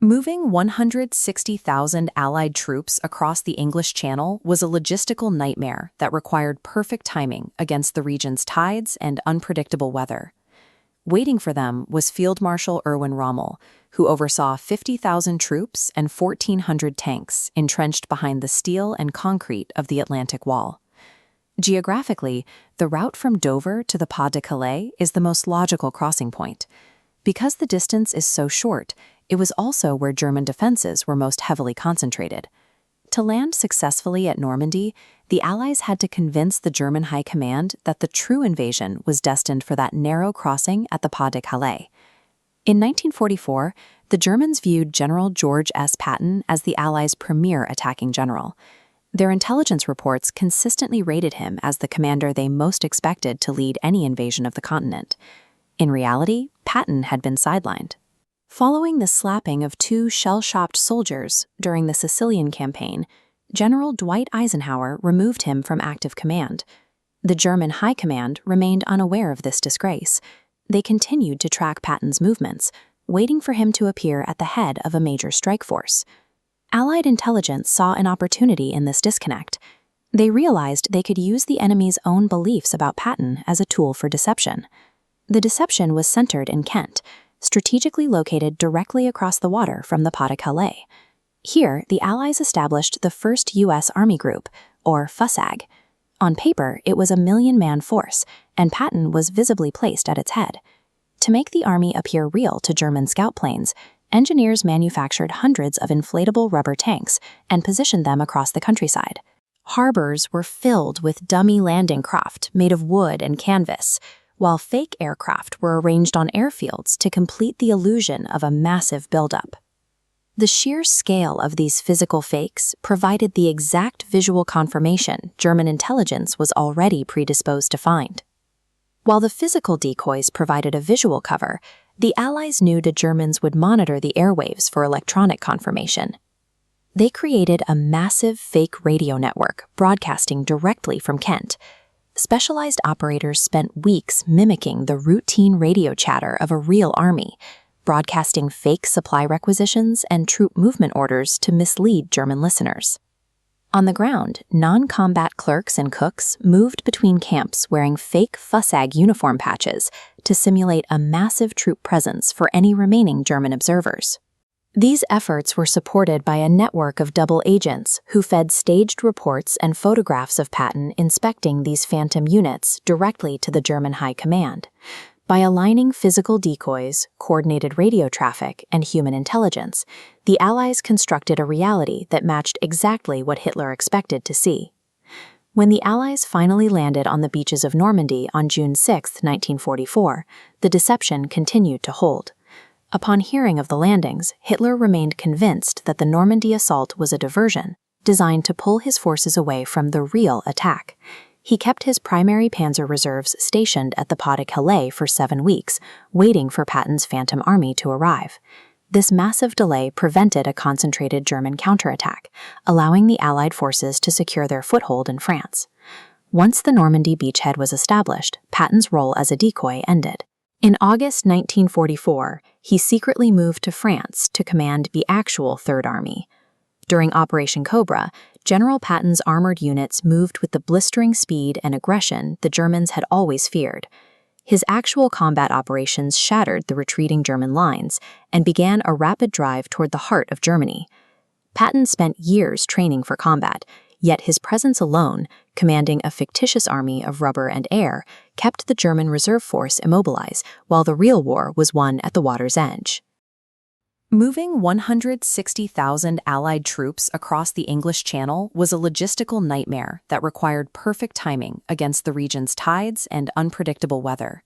Moving 160,000 Allied troops across the English Channel was a logistical nightmare that required perfect timing against the region's tides and unpredictable weather. Waiting for them was Field Marshal Erwin Rommel, who oversaw 50,000 troops and 1,400 tanks entrenched behind the steel and concrete of the Atlantic Wall. Geographically, the route from Dover to the Pas-de-Calais is the most logical crossing point. Because the distance is so short, it was also where German defenses were most heavily concentrated. To land successfully at Normandy, the Allies had to convince the German High Command that the true invasion was destined for that narrow crossing at the Pas-de-Calais. In 1944, the Germans viewed General George S. Patton as the Allies' premier attacking general. Their intelligence reports consistently rated him as the commander they most expected to lead any invasion of the continent. In reality, Patton had been sidelined. Following the slapping of two shell-shocked soldiers during the Sicilian campaign, General Dwight Eisenhower removed him from active command. The German High Command remained unaware of this disgrace. They continued to track Patton's movements, waiting for him to appear at the head of a major strike force. Allied intelligence saw an opportunity in this disconnect. They realized they could use the enemy's own beliefs about Patton as a tool for deception. The deception was centered in Kent, strategically located directly across the water from the Pas-de-Calais. Here, the Allies established the first U.S. Army Group, or FUSAG. On paper, it was a 1,000,000-man force, and Patton was visibly placed at its head. To make the army appear real to German scout planes, engineers manufactured hundreds of inflatable rubber tanks and positioned them across the countryside. Harbors were filled with dummy landing craft made of wood and canvas, while fake aircraft were arranged on airfields to complete the illusion of a massive buildup. The sheer scale of these physical fakes provided the exact visual confirmation German intelligence was already predisposed to find. While the physical decoys provided a visual cover, the Allies knew the Germans would monitor the airwaves for electronic confirmation. They created a massive fake radio network broadcasting directly from Kent. Specialized operators spent weeks mimicking the routine radio chatter of a real army, broadcasting fake supply requisitions and troop movement orders to mislead German listeners. On the ground, non-combat clerks and cooks moved between camps wearing fake FUSAG uniform patches to simulate a massive troop presence for any remaining German observers. These efforts were supported by a network of double agents who fed staged reports and photographs of Patton inspecting these phantom units directly to the German High Command. By aligning physical decoys, coordinated radio traffic, and human intelligence, the Allies constructed a reality that matched exactly what Hitler expected to see. When the Allies finally landed on the beaches of Normandy on June 6, 1944, the deception continued to hold. Upon hearing of the landings, Hitler remained convinced that the Normandy assault was a diversion, designed to pull his forces away from the real attack. He kept his primary Panzer reserves stationed at the Pas-de-Calais for 7 weeks, waiting for Patton's Phantom Army to arrive. This massive delay prevented a concentrated German counterattack, allowing the Allied forces to secure their foothold in France. Once the Normandy beachhead was established, Patton's role as a decoy ended. In August 1944, he secretly moved to France to command the actual Third Army. During Operation Cobra, General Patton's armored units moved with the blistering speed and aggression the Germans had always feared. His actual combat operations shattered the retreating German lines and began a rapid drive toward the heart of Germany. Patton spent years training for combat, yet his presence alone, commanding a fictitious army of rubber and air, kept the German reserve force immobilized, while the real war was won at the water's edge. Moving 160,000 Allied troops across the English Channel was a logistical nightmare that required perfect timing against the region's tides and unpredictable weather.